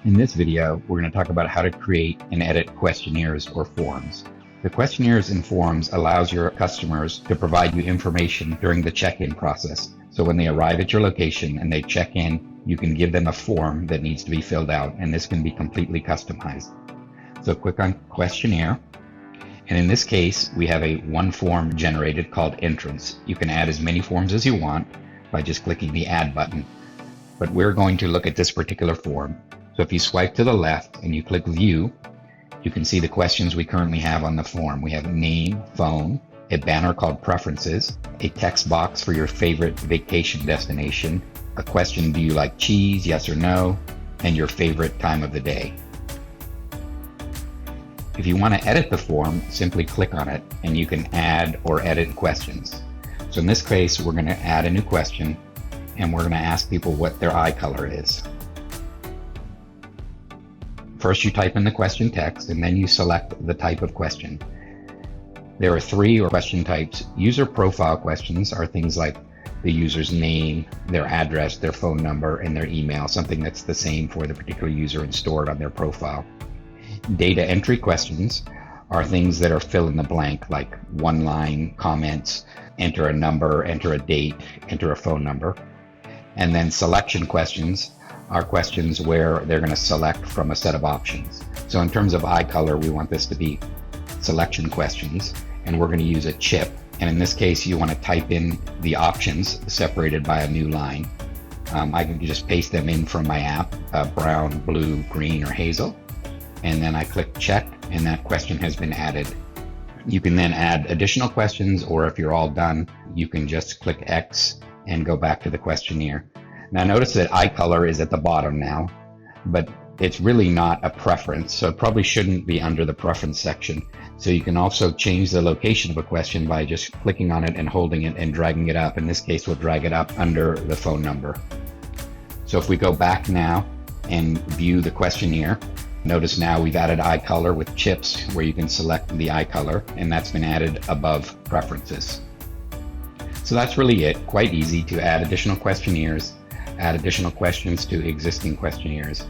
In this video, we're going to talk about how to create and edit questionnaires or forms. The questionnaires and forms allows your customers to provide you information during the check-in process. So when they arrive at your location and they check in, you can give them a form that needs to be filled out, and this can be completely customized. So click on questionnaire. And in this case, we have one form generated called entrance. You can add as many forms as you want by just clicking the add button. But we're going to look at this particular form. So if you swipe to the left and you click view, you can see the questions we currently have on the form. We have name, phone, a banner called preferences, a text box for your favorite vacation destination, a question, do you like cheese, yes or no, and your favorite time of the day. If you want to edit the form, simply click on it and you can add or edit questions. So in this case, we're going to add a new question and we're going to ask people what their eye color is. First, you type in the question text and then you select the type of question. There are three question types. User profile questions are things like the user's name, their address, their phone number, and their email, something that's the same for the particular user and stored on their profile. Data entry questions are things that are fill in the blank, like one-line comments, enter a number, enter a date, enter a phone number. And then selection questions are questions where they're going to select from a set of options. So in terms of eye color, we want this to be selection questions, and we're going to use a chip. And in this case, you want to type in the options separated by a new line. I can just paste them in from my app, brown, blue, green, or hazel. And then I click check, and that question has been added. You can then add additional questions, or if you're all done, you can just click X and go back to the questionnaire. Now notice that eye color is at the bottom now, but it's really not a preference, so it probably shouldn't be under the preference section. So you can also change the location of a question by just clicking on it and holding it and dragging it up. In this case, we'll drag it up under the phone number. So if we go back now and view the questionnaire, notice now we've added eye color with chips where you can select the eye color, and that's been added above preferences. So that's really it. Quite easy to add additional questionnaires, add additional questions to existing questionnaires.